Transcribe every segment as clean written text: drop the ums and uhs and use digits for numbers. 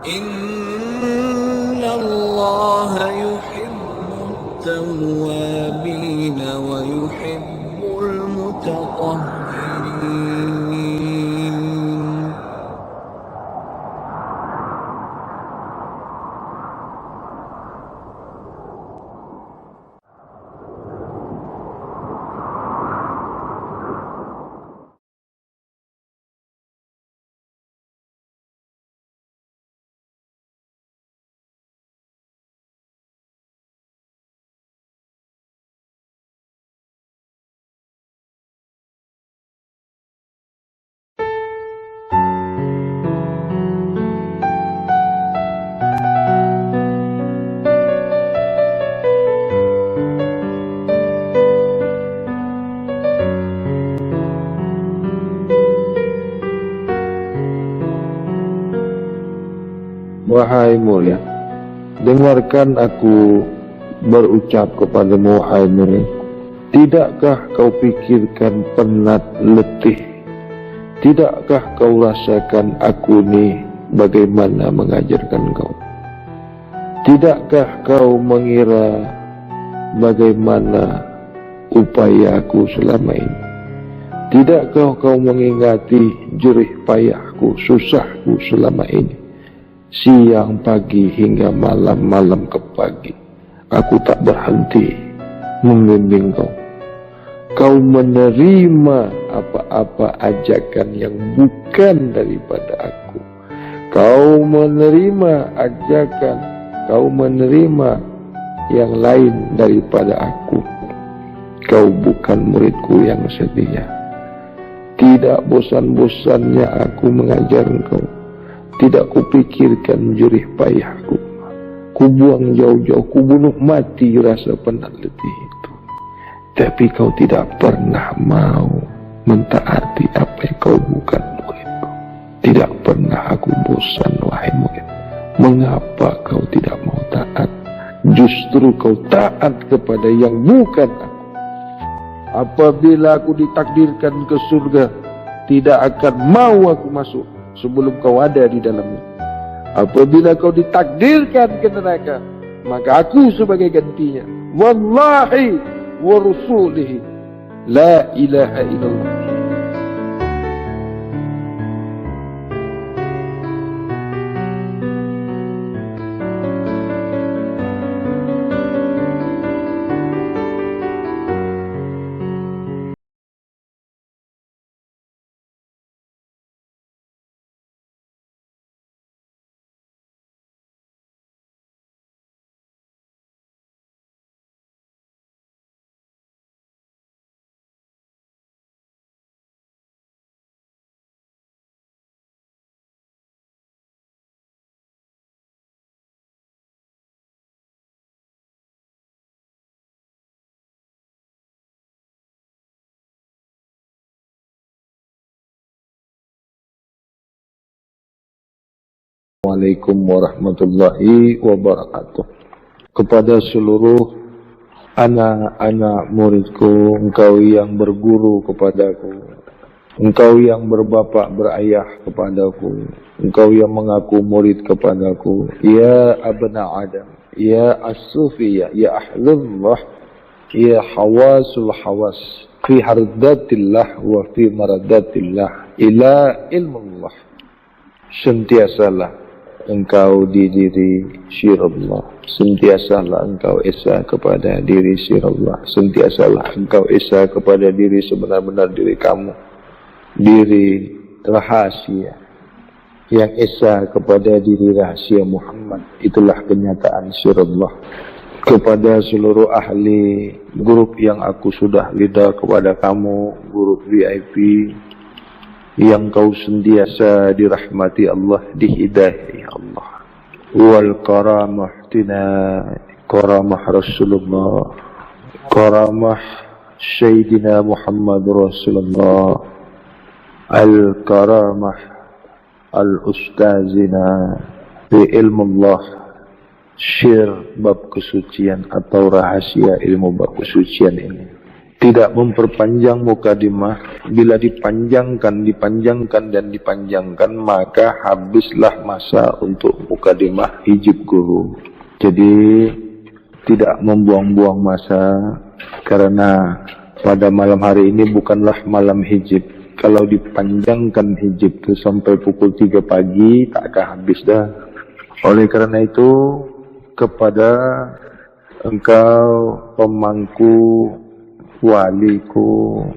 إن الله يحب التوابين ويحب المتطهرين. Wahai murid, dengarkan aku berucap kepadamu, wahai murid. Tidakkah kau pikirkan penat letih? Tidakkah kau rasakan aku ni bagaimana mengajarkan kau? Tidakkah kau mengira bagaimana upaya aku selama ini? Tidakkah kau mengingati jerih payahku, susahku selama ini? Siang, pagi, hingga malam, malam ke pagi, aku tak berhenti membimbing kau. Kau menerima apa-apa ajakan yang bukan daripada aku. Kau menerima ajakan, kau menerima yang lain daripada aku. Kau bukan muridku yang setia. Tidak bosan-bosannya aku mengajar engkau. Tidak kupikirkan jerih payahku. Ku buang jauh-jauh, ku bunuh mati rasa penat letih itu. Tapi kau tidak pernah mau mentaati apa yang kau bukan muridku. Tidak pernah aku bosan, wahai murid. Mengapa kau tidak mau taat? Justru kau taat kepada yang bukan aku. Apabila aku ditakdirkan ke surga, tidak akan mau aku masuk sebelum kau ada di dalamnya. Apabila kau ditakdirkan ke neraka, maka aku sebagai gantinya. Wallahi wa rasulihi la ilaha illallah. Assalamualaikum warahmatullahi wabarakatuh. Kepada seluruh anak-anak muridku, engkau yang berguru kepadaku, engkau yang berbapak berayah kepadaku, engkau yang mengaku murid kepadaku, ya abna Adam, ya as-sufiyah, ya ahlullah, ya hawasul hawas, fi hardatillah wa fi maradatillah, ila ilmullah. Sentiasalah engkau di diri syirullah, sentiasalah engkau esa kepada diri syirullah, sentiasalah engkau esa kepada diri sebenar-benar diri kamu, diri rahasia yang esa kepada diri rahasia Muhammad. Itulah kenyataan syirullah. Kepada seluruh ahli grup yang aku sudah lidah kepada kamu, grup VIP yang kau sentiasa dirahmati Allah, dihidayahi Allah. Wal karamah tina karamah Rasulullah, karamah Sayyidina Muhammad Rasulullah, al karamah al ustazina fi ilmu Allah, syir bab kesucian atau rahasia ilmu bab kesucian ini. tidak memperpanjang mukadimah. Bila dipanjangkan, maka habislah masa untuk mukadimah hijib guru. Jadi tidak membuang-buang masa, karena pada malam hari ini bukanlah malam hijib. Kalau dipanjangkan hijib itu sampai pukul 3 pagi, tak akan habis dah. Oleh karena itu, kepada engkau pemangku, waliku,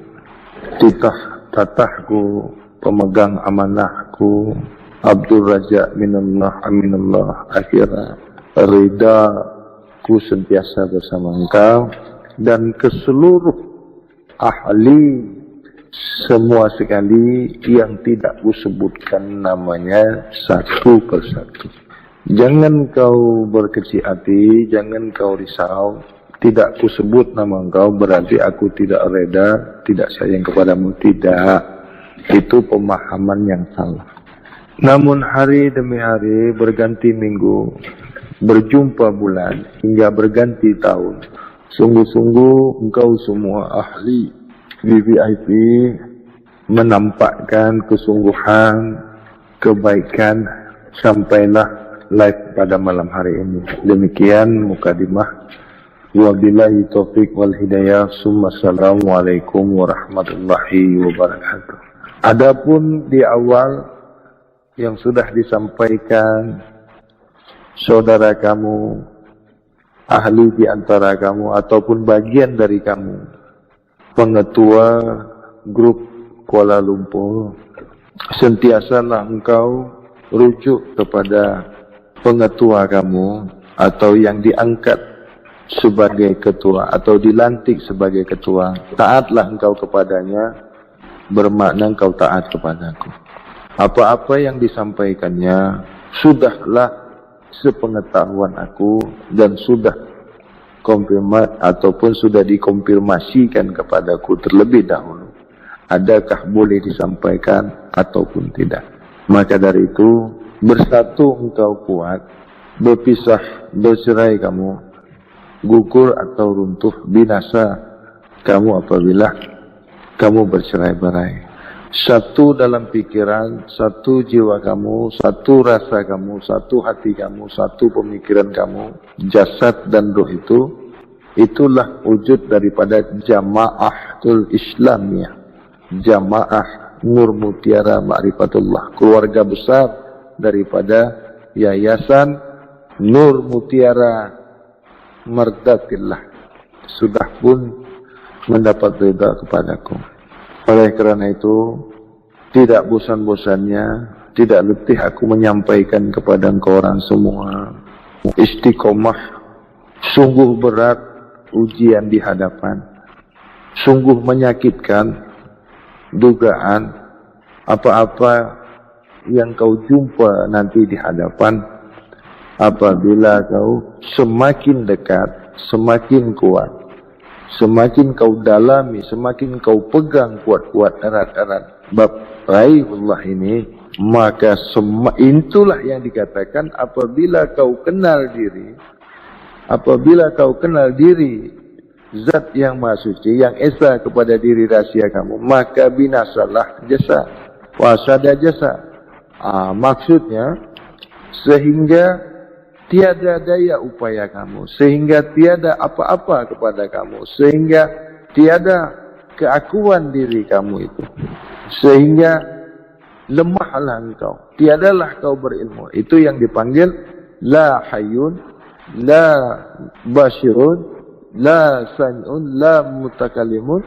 tatahku, pemegang amanahku, Abdul Raja minallah aminallah akhirat, ridaku sentiasa bersama engkau, dan ke seluruh ahli semua sekali yang tidak kusebutkan namanya satu persatu. Jangan kau berkecil hati, jangan kau risau. Tidak kusebut nama engkau berarti aku tidak reda, tidak sayang kepadamu. Tidak. Itu pemahaman yang salah. Namun hari demi hari, berganti minggu, berjumpa bulan, hingga berganti tahun, sungguh-sungguh engkau semua ahli VVIP menampakkan kesungguhan, kebaikan, sampailah live pada malam hari ini. Demikian mukadimah. Wabillahi taufiq wal hidayah. Assalamualaikum warahmatullahi wabarakatuh. Adapun di awal yang sudah disampaikan saudara kamu, ahli di antara kamu ataupun bagian dari kamu, pengetua grup Kuala Lumpur, sentiasalah engkau rujuk kepada pengetua kamu atau yang diangkat sebagai ketua atau dilantik sebagai ketua. Taatlah engkau kepadanya, bermakna engkau taat kepadaku. Apa-apa yang disampaikannya sudahlah sepengetahuan aku dan sudah konfirmat ataupun sudah dikonfirmasikan kepadaku terlebih dahulu. Adakah boleh disampaikan ataupun tidak? Maka dari itu, bersatu engkau kuat, berpisah, bercerai kamu, gugur atau runtuh, binasa kamu apabila kamu bercerai-berai. Satu dalam pikiran, satu jiwa kamu, satu rasa kamu, satu hati kamu, satu pemikiran kamu, jasad dan roh itu, itulah wujud daripada Jamaatul Islamiyah, Jamaah Nur Mutiara Ma'rifatullah, keluarga besar daripada Yayasan Nur Mutiara Mardatillah, sudah pun mendapat rida kepadaku. Oleh kerana itu, tidak bosan-bosannya, tidak letih aku menyampaikan kepada engkau orang semua, istiqomah, sungguh berat ujian di hadapan, sungguh menyakitkan dugaan apa-apa yang kau jumpa nanti di hadapan. Apabila kau semakin dekat, semakin kuat, semakin kau dalami, semakin kau pegang kuat-kuat erat-erat bab raihullah ini, maka itulah yang dikatakan apabila kau kenal diri, apabila kau kenal diri zat yang maha suci, yang esa kepada diri rahsia kamu, maka binasalah jasa, wasada jasa. Maksudnya, sehingga tiada daya upaya kamu, sehingga tiada apa-apa kepada kamu, sehingga tiada keakuan diri kamu itu, sehingga lemahlah engkau, tiadalah kau berilmu. Itu yang dipanggil la hayyun, la basyirun, la sami'un, la mutakalimun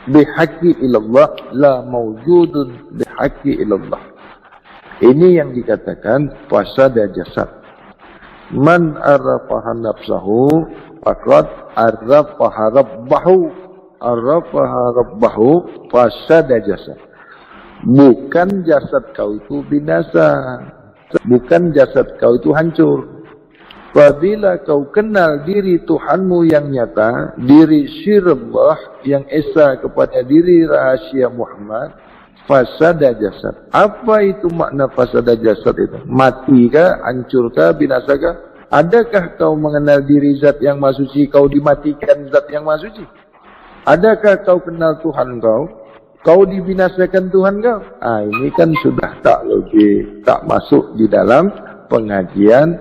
bihaqqi ilallah, la mawjudun bihaqqi ilallah. Ini yang dikatakan fasada jasad. Man arrafaha nafsahu faqad arrafaha rabbahu, arrafaha rabbahu fasada jasad. Bukan jasad kau itu binasa, bukan jasad kau itu hancur. Apabila kau kenal diri Tuhanmu yang nyata, diri sirullah yang esa kepada diri rahasia Muhammad, fasada jasad. Apa itu makna fasada jasad itu? Mati kah? Hancur kah? Binasa kah? Adakah kau mengenal diri zat yang maha suci, kau dimatikan zat yang maha suci? Adakah kau kenal Tuhan kau? Kau dibinasakan Tuhan kau? Ini kan sudah tak logik, tak masuk di dalam pengajian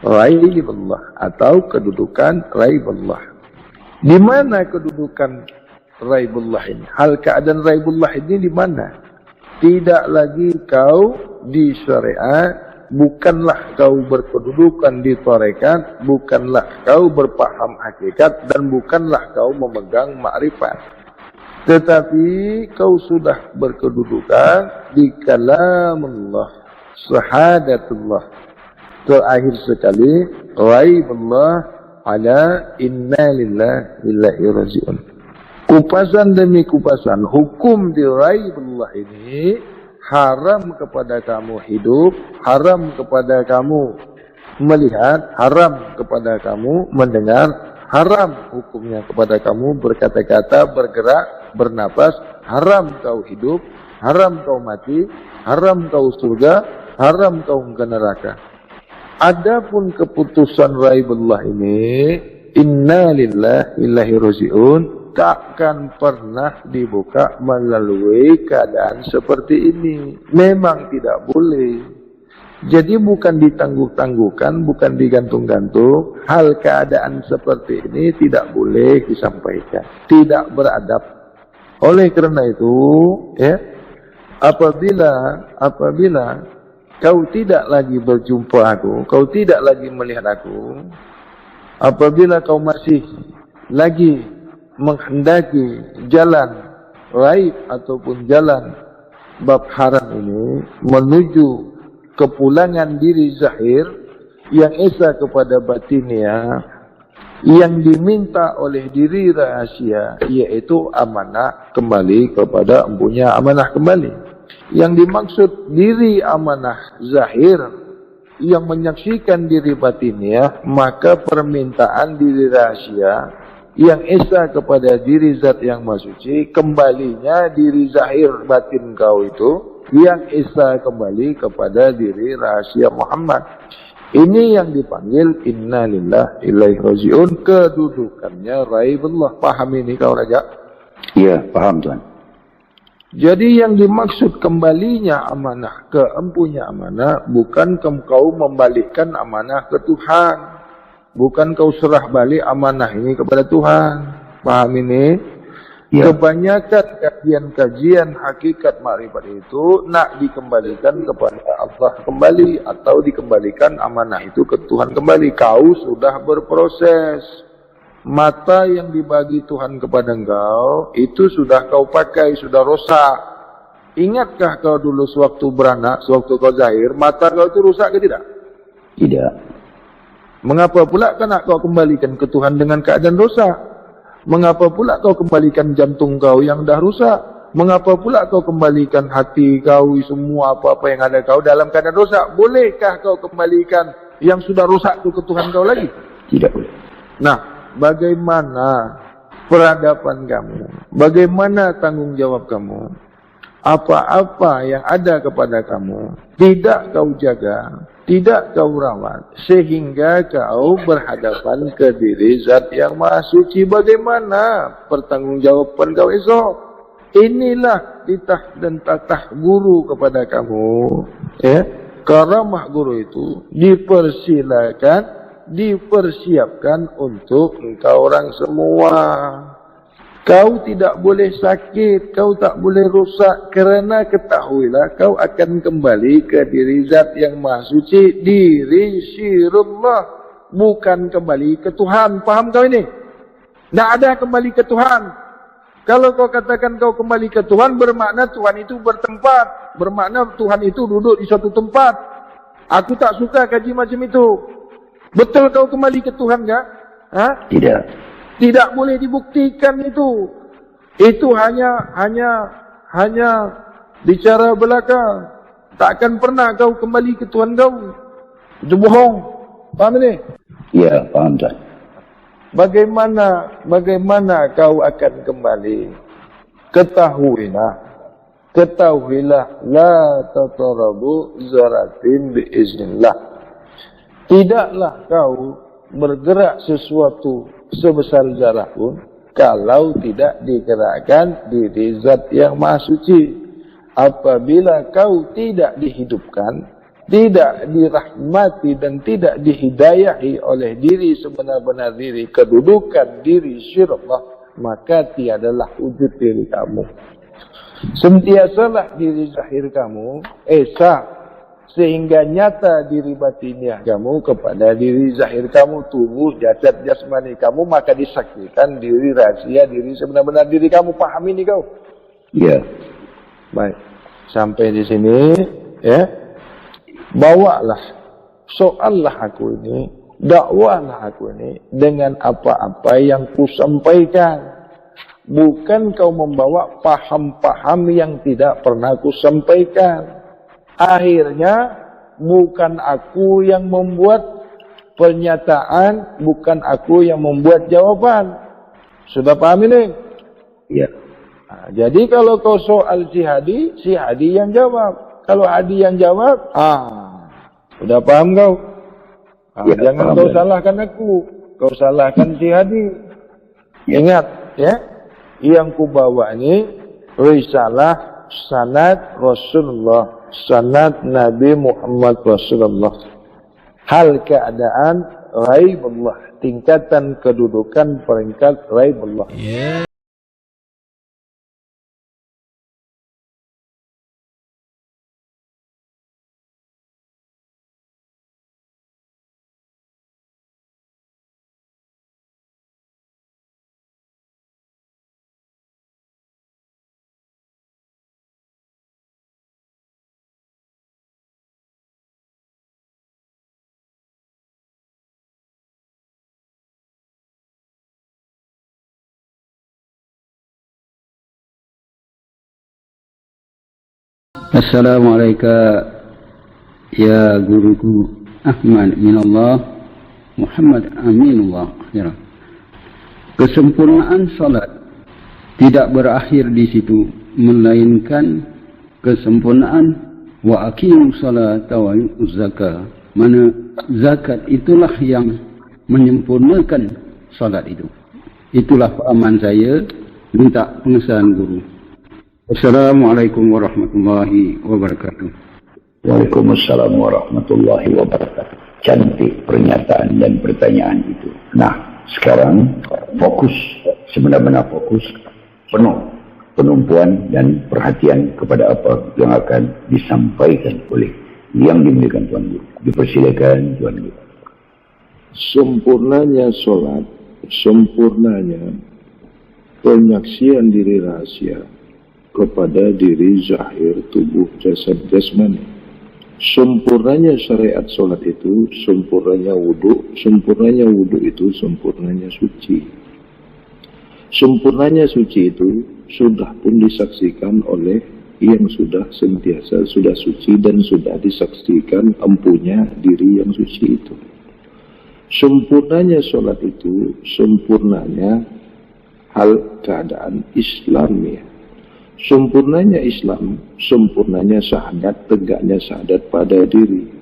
Raibullah atau kedudukan Raibullah. Di mana kedudukan Raibullah ini? Hal keadaan Raibullah ini di mana? Tidak lagi kau di syariat, bukanlah kau berkedudukan di tarekat, bukanlah kau berpaham hakikat, dan bukanlah kau memegang makrifat. Tetapi kau sudah berkedudukan di kalamullah, syahadatullah. Terakhir sekali, Raibullah ala inna lillahi wa inna ilaihi raji'un. Kupasan demi kupasan, hukum di Raibullah ini haram kepada kamu hidup, haram kepada kamu melihat, haram kepada kamu mendengar, haram hukumnya kepada kamu berkata-kata, bergerak, bernapas, haram kau hidup, haram kau mati, haram kau surga, haram kau ke neraka. Adapun keputusan Raibullah ini, inna lillahi wa inna ilaihi raji'un, takkan pernah dibuka melalui keadaan seperti ini. Memang tidak boleh. Jadi bukan ditangguh-tangguhkan, bukan digantung-gantung. Hal keadaan seperti ini tidak boleh disampaikan. Tidak beradab. Oleh kerana itu, ya, apabila kau tidak lagi berjumpa aku, kau tidak lagi melihat aku, apabila kau masih lagi menghendaki jalan raib ataupun jalan bab haram ini menuju kepulangan diri zahir yang esa kepada batinia, yang diminta oleh diri rahasia, yaitu amanah kembali kepada empunya amanah kembali. Yang dimaksud diri amanah zahir yang menyaksikan diri batinia, maka permintaan diri rahasia yang esa kepada diri zat yang maha suci, kembalinya diri zahir batin kau itu yang esa kembali kepada diri rahasia Muhammad. Ini yang dipanggil inna lillahi wa inna ilaihi raji'un, kedudukannya Raibullah. Paham ini kau Raja? Iya, paham Tuan. Jadi yang dimaksud kembalinya amanah ke empunya amanah, bukan kau membalikkan amanah ke Tuhan. Bukan kau serah balik amanah ini kepada Tuhan. Paham ini? Ya. Kebanyakan kajian-kajian hakikat makrifat itu nak dikembalikan kepada Allah kembali, atau dikembalikan amanah itu ke Tuhan kembali. Kau sudah berproses. Mata yang dibagi Tuhan kepada engkau itu sudah kau pakai, sudah rosak. Ingatkah kau dulu sewaktu beranak, sewaktu kau zahir, mata kau itu rusak ke tidak? Tidak. Mengapa pula kau nak kau kembalikan ke Tuhan dengan keadaan rosak? Mengapa pula kau kembalikan jantung kau yang dah rusak? Mengapa pula kau kembalikan hati kau, semua apa-apa yang ada kau dalam keadaan rosak? Bolehkah kau kembalikan yang sudah rusak itu ke Tuhan kau lagi? Tidak boleh. Nah, bagaimana peradaban kamu? Bagaimana tanggungjawab kamu? Apa-apa yang ada kepada kamu tidak kau jaga, tidak kau rawat, sehingga kau berhadapan ke diri zat yang maha suci. Bagaimana pertanggungjawaban kau esok? Inilah titah dan tatah guru kepada kamu. Ya, karamah guru itu dipersiapkan untuk engkau orang semua. Kau tidak boleh sakit, kau tak boleh rosak, kerana ketahuilah kau akan kembali ke diri zat yang maha suci, diri syirullah, bukan kembali ke Tuhan. Faham kau ini? Tak ada kembali ke Tuhan. Kalau kau katakan kau kembali ke Tuhan, bermakna Tuhan itu bertempat, bermakna Tuhan itu duduk di suatu tempat. Aku tak suka kaji macam itu. Betul kau kembali ke Tuhan tak? Ha? Tidak. Tidak boleh dibuktikan itu. Itu hanya bicara belaka. Takkan pernah kau kembali ke Tuhan kau. Itu bohong. Faham ini? Ya, paham Tuan. Bagaimana kau akan kembali? Ketahuilah la tatarabu zaratin biiznillah. Tidaklah kau bergerak sesuatu sebesar zarah pun, kalau tidak digerakkan diri zat yang maha suci. Apabila kau tidak dihidupkan, tidak dirahmati dan tidak dihidayahi oleh diri sebenar-benar diri, kedudukan diri syirullah, maka tiadalah wujud diri kamu. Sentiasalah diri zahir kamu esa, sehingga nyata diri batiniah kamu kepada diri zahir kamu, tubuh, jasad, jasmani kamu, maka disaksikan diri rahasia, diri sebenar-benar diri kamu. Paham ini kau? Ya. Baik, sampai di sini, ya. Bawalah, soallah aku ini, dakwahlah aku ini dengan apa-apa yang ku sampaikan. Bukan kau membawa paham-paham yang tidak pernah ku sampaikan. Akhirnya bukan aku yang membuat pernyataan, bukan aku yang membuat jawaban. Sudah paham ini? Ya. Nah, jadi kalau kau soal si Hadi yang jawab. Kalau Hadi yang jawab, sudah paham kau? Ya, jangan paham, kau ya. salahkan aku, kau salahkan si Hadi. Ingat, ya, yang ku bawa ini risalah sanad Rasulullah, sanad Nabi Muhammad Rasulullah. Hal keadaan raibullah, tingkatan kedudukan peringkat raibullah. Assalamualaikum ya guruku Ahmad minallah Muhammad aminullah. Kesempurnaan salat tidak berakhir di situ, melainkan kesempurnaan wa aqimus salata wa yu'tuz zakah. Mana zakat itulah yang menyempurnakan salat itu. Itulah pahaman saya, minta pengesahan guru. Assalamualaikum warahmatullahi wabarakatuh. Waalaikumsalam warahmatullahi wabarakatuh. Cantik pernyataan dan pertanyaan itu. Nah, sekarang fokus, sebenar-benar fokus, penuh penumpuan dan perhatian kepada apa yang akan disampaikan oleh yang dimuliakan Tuan Guru. Dipersilakan Tuan Guru. Sempurnanya solat, sempurnanya penyaksian diri rahasia kepada diri zahir tubuh jasad jasmani. Sempurnanya syariat solat itu sempurnanya wudhu, sempurnanya wudhu itu sempurnanya suci. Sempurnanya suci itu sudah pun disaksikan oleh yang sudah sentiasa sudah suci dan sudah disaksikan empunya diri yang suci itu. Sempurnanya solat itu sempurnanya hal keadaan Islamnya. Sempurnanya Islam, sempurnanya syahadat, tegaknya syahadat pada diri.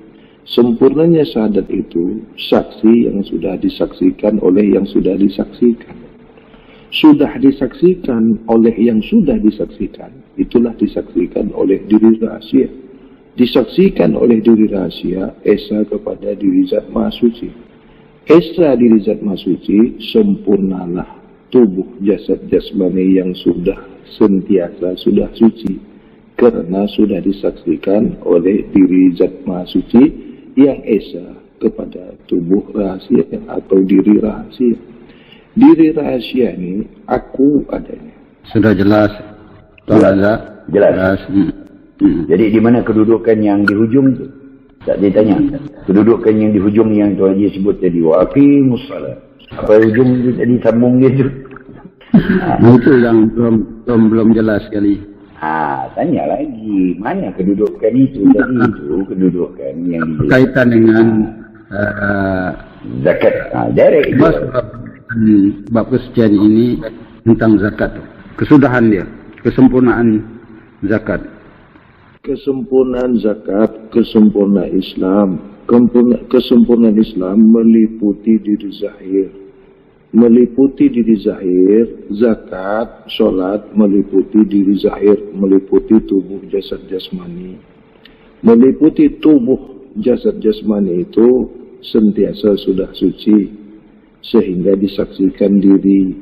Sempurnanya syahadat itu saksi yang sudah disaksikan oleh yang sudah disaksikan. Sudah disaksikan oleh yang sudah disaksikan, itulah disaksikan oleh diri rahasia. Disaksikan oleh diri rahasia, esa kepada diri zat maha suci. Esa diri zat maha suci, sempurnalah tubuh jasad jasmani yang sudah sentiasa sudah suci, karena sudah disaksikan oleh diri zat maha suci yang esa kepada tubuh rahasia atau diri rahasia. Diri rahasia ini aku adanya. Sudah jelas, Tuan Azhar? Jelas. Jadi di mana kedudukan yang di hujung itu? Tak ditanya. Kedudukan yang di hujung yang Tuan Haji sebut tadi, wa aqimus salat. Apa hujung itu tadi, sambung dia tu? Itu yang belum jelas sekali. Tanya lagi, mana kedudukan itu tadi itu kedudukan yang Kaitan dengan zakat. Direct bab kesekian ini tentang zakat. Kesudahan dia, kesempurnaan zakat. Kesempurnaan zakat, kesempurnaan Islam. Kesempurnaan Islam meliputi diri zahir, meliputi diri zahir, zakat, solat meliputi diri zahir, meliputi tubuh jasad jasmani. Meliputi tubuh jasad jasmani itu sentiasa sudah suci, sehingga disaksikan diri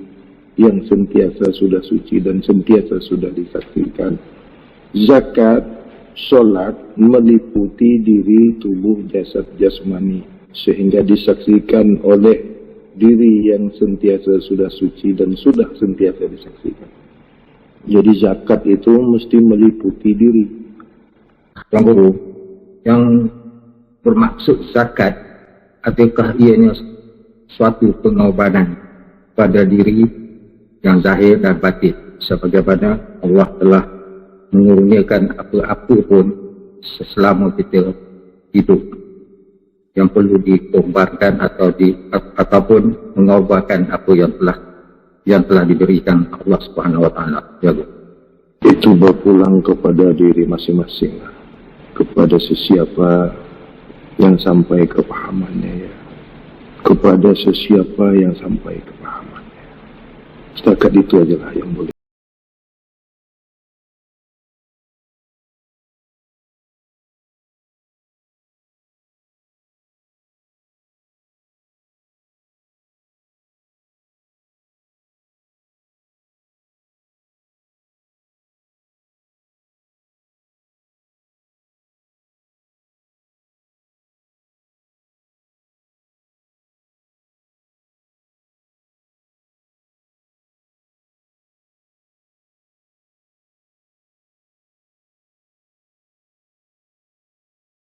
yang sentiasa sudah suci dan sentiasa sudah disaksikan. Zakat, solat meliputi diri tubuh jasad jasmani, sehingga disaksikan oleh diri yang sentiasa sudah suci dan sudah sentiasa disaksikan. Jadi zakat itu mesti meliputi diri. Tuan Guru, yang bermaksud zakat, adakah ianya suatu pengorbanan pada diri yang zahir dan batin, sebagaimana Allah telah mengurniakan apa-apa pun selama kita hidup yang perlu dikorbankan ataupun mengorbankan apa yang telah diberikan Allah Subhanahu Wa Taala. Ya, itu berpulang kepada diri masing-masing, kepada sesiapa yang sampai kepahamannya, ya, kepada sesiapa yang sampai kepahamannya. Setakat itu ajalah yang boleh.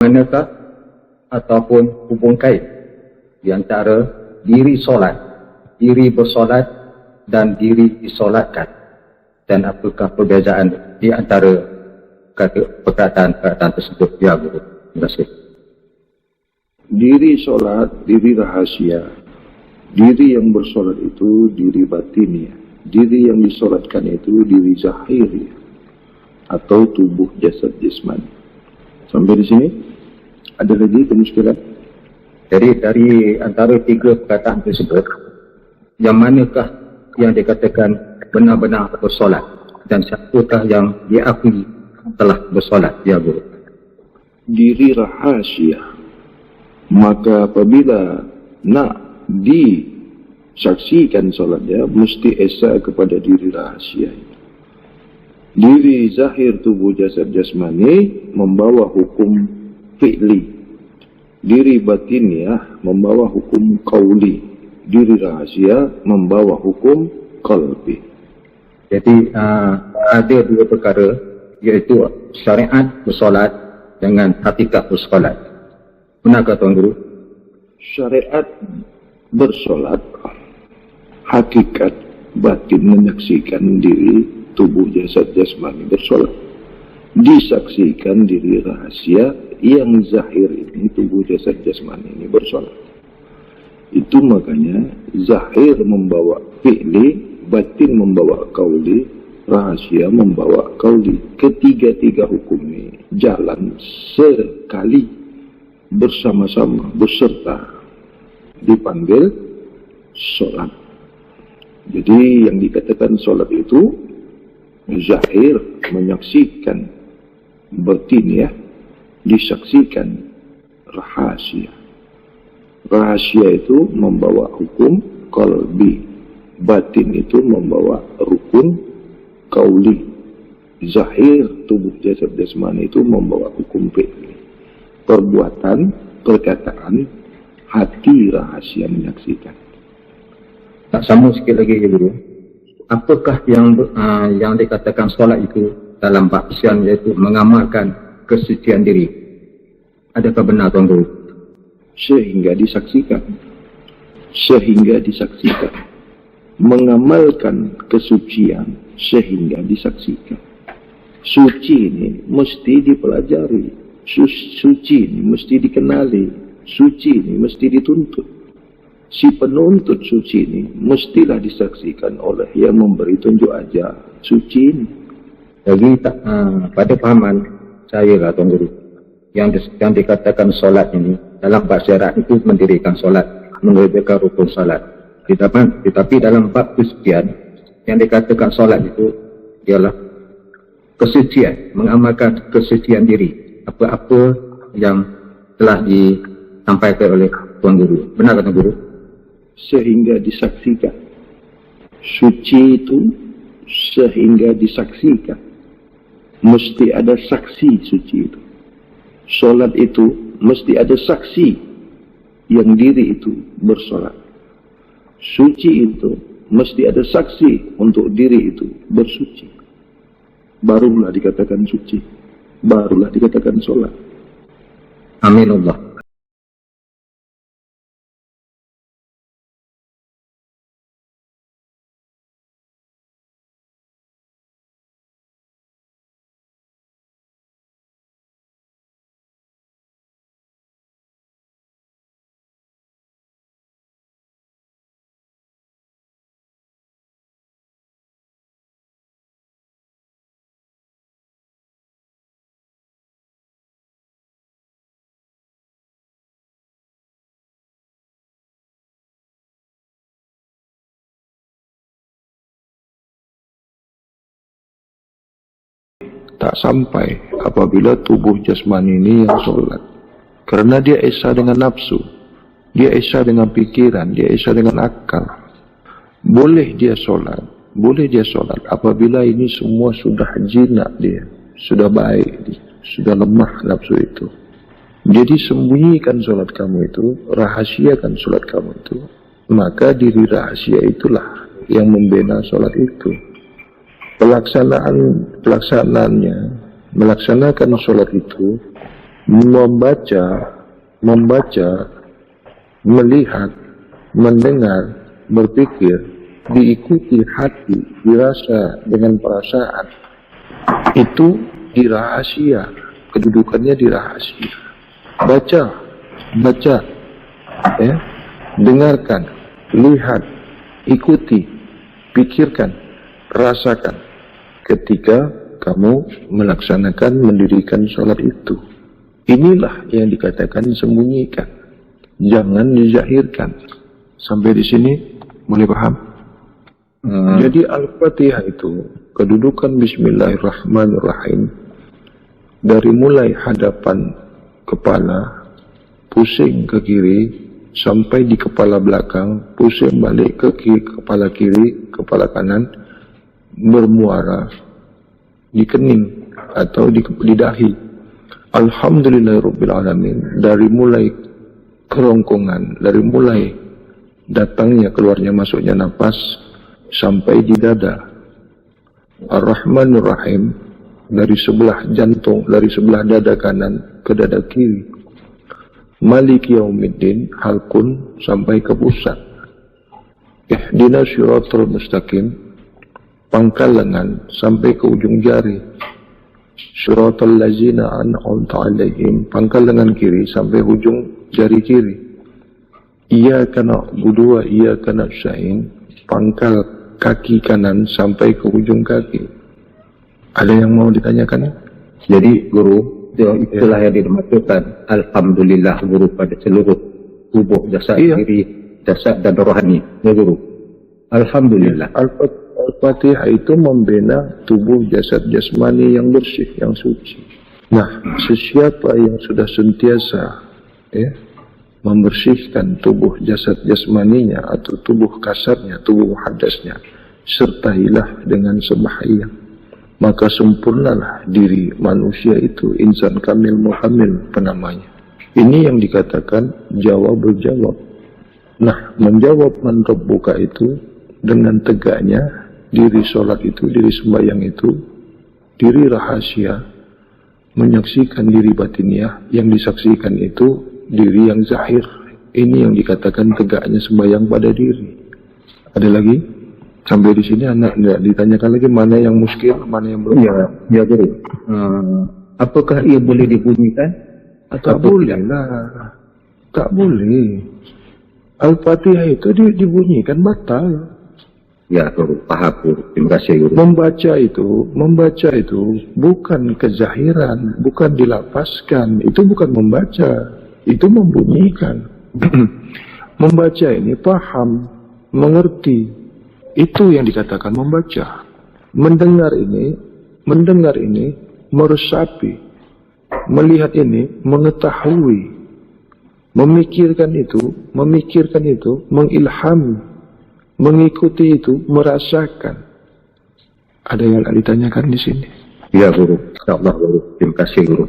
manakah ataupun hubung kait di antara diri solat, diri bersolat dan diri disolatkan, dan apakah perbezaan di antara perkataan-perkataan tersebut? Ya, Guru. Terima kasih. Diri solat, diri rahasia. Diri yang bersolat itu diri batin, ya. Diri yang disolatkan itu diri zahir, ya, atau tubuh jasad jasmani. Sampai di sini ada lagi kemuskilan? Jadi dari antara tiga perkataan tersebut, yang manakah yang dikatakan benar-benar bersolat dan siapakah yang diakui telah bersolat? Ya, Guru. Diri rahasia. Maka apabila nak disaksikan solatnya, mesti esa kepada diri rahasia. Diri zahir tubuh jasad jasmani membawa hukum fi'li. Diri batiniah membawa hukum qauli. Diri rahasia membawa hukum qalbi. Jadi ada dua perkara, iaitu syariat bersolat dengan hakikat bersolat. Benarkah Tuan Guru? Syariat bersolat, hakikat batin menyaksikan diri tubuh jasad jasmani bersolat. Disaksikan diri rahasia yang zahir ini tubuh jasad jasmani ini bersolat. Itu makanya zahir membawa fi'li, batin membawa qauli, rahasia membawa qauli. Ketiga-tiga hukum ini jalan sekali bersama-sama, beserta, dipanggil solat. Jadi yang dikatakan solat itu zahir menyaksikan, batin, ya, disaksikan rahasia. Rahasia itu membawa hukum qalbi, batin itu membawa rukun qauli, zahir tubuh jasad jasmani itu membawa hukum fi'li. Perbuatan, perkataan, hati rahasia menyaksikan. Tak sama sikit lagi, ya, Guru. Apakah yang dikatakan solat itu dalam bapsian, iaitu mengamalkan kesucian diri? Adakah benar, Tuan Guru? Sehingga disaksikan. Sehingga disaksikan. Mengamalkan kesucian sehingga disaksikan. Suci ini mesti dipelajari. Suci ini mesti dikenali. Suci ini mesti dituntut. Si penuntut suci ini mestilah disaksikan oleh yang memberi tunjuk ajar suci ini. Jadi pada pahaman saya lah, Tuan Guru, yang dikatakan solat ini dalam bab syarat itu mendirikan solat, mengerjakan rukun solat. Tetapi dalam bab kesucian yang dikatakan solat itu ialah kesucian, mengamalkan kesucian diri, apa-apa yang telah disampaikan oleh Tuan Guru. Benar kata Guru? Sehingga disaksikan. Suci itu sehingga disaksikan. Mesti ada saksi suci itu. Solat itu mesti ada saksi yang diri itu bersolat. Suci itu mesti ada saksi untuk diri itu bersuci. Barulah dikatakan suci. Barulah dikatakan solat. Aminullah. Tak sampai apabila tubuh jasmani ini yang solat. Karena dia esa dengan nafsu, dia esa dengan pikiran, dia esa dengan akal. Boleh dia solat apabila ini semua sudah jinak dia, sudah baik, sudah lemah nafsu itu. Jadi sembunyikan solat kamu itu, rahasiakan solat kamu itu, maka diri rahasia itulah yang membina solat itu. Melaksanakan solat itu, membaca, melihat, mendengar, berpikir, diikuti hati, dirasa dengan perasaan. Itu dirahasia, kedudukannya dirahasia. Baca, ya, dengarkan, lihat, ikuti, pikirkan, rasakan. Ketika kamu melaksanakan, mendirikan sholat itu, inilah yang dikatakan sembunyikan, jangan dizahirkan. Sampai di sini boleh paham? Jadi Al-Fatihah itu kedudukan Bismillahirrahmanirrahim dari mulai hadapan kepala, pusing ke kiri sampai di kepala belakang, pusing balik ke kepala kiri, kepala kanan, bermuara di kening atau di dahi. Alhamdulillahirrabbilalamin, dari mulai kerongkongan, dari mulai datangnya keluarnya masuknya nafas sampai di dada. Ar-Rahmanir-Rahim, dari sebelah jantung, dari sebelah dada kanan ke dada kiri. Maliki Yaumiddin, halkun sampai ke pusat. Ihdinas siratal mustaqim, pangkal lengan sampai ke ujung jari. Siratal ladzina an'amta 'alaihim, pangkal lengan kiri sampai ujung jari kiri. Iyyaka na'budu wa iyyaka nasta'in, pangkal kaki kanan sampai ke ujung kaki. Ada yang mau ditanyakan? Jadi Guru, itulah yang dimaksudkan Alhamdulillah Guru pada seluruh tubuh jasad diri, jasad dan rohani. Ya Guru, Alhamdulillah. Al-Fatihah itu membina tubuh jasad jasmani yang bersih, yang suci. Nah, sesiapa yang sudah sentiasa membersihkan tubuh jasad jasmaninya atau tubuh kasarnya, tubuh hadasnya, sertailah dengan sembahyang, maka sempurnalah diri manusia itu, insan kamil muhamil penamanya. Ini yang dikatakan jawab berjawab. Nah, menjawab man rabbuka itu dengan tegaknya diri sholat itu, diri sembahyang itu, diri rahasia, menyaksikan diri batiniah, yang disaksikan itu diri yang zahir. Ini yang dikatakan tegaknya sembahyang pada diri. Ada lagi? Sampai di sini anak tidak ditanyakan lagi mana yang muskil, mana yang belum. Ya Guru. Apakah ia boleh dibunyikan? Tak boleh lah. Tak boleh. Al-Fatihah itu dibunyikan batal. Ya Guru, paham Guru. Terima kasih Guru. Membaca itu bukan kezahiran, bukan dilapaskan. Itu bukan membaca, itu membunyikan. Membaca ini paham, mengerti. Itu yang dikatakan membaca. Mendengar ini, meresapi. Melihat ini, mengetahui. Memikirkan itu, mengilhami. Mengikuti itu, merasakan. Ada yang ditanyakan di sini? Ya Guru, insyaallah Guru. Terima kasih Guru.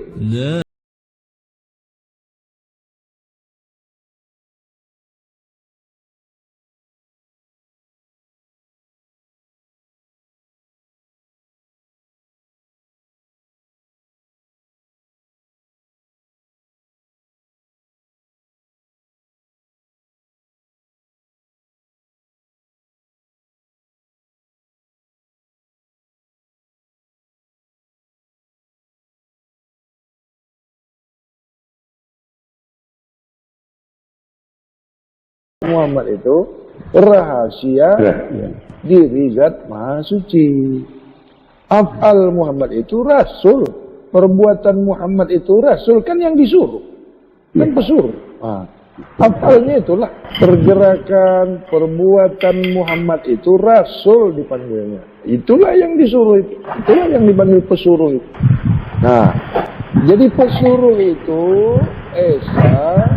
Muhammad itu rahasia diri Zat Maha Suci. Af'al Muhammad itu Rasul. Perbuatan Muhammad itu Rasul, kan yang disuruh. Kan pesuruh. Af'alnya itulah pergerakan, perbuatan Muhammad itu Rasul dipanggilnya. Itulah yang disuruh itu. Itulah yang dipanggil pesuruh itu. Nah, jadi pesuruh itu Esa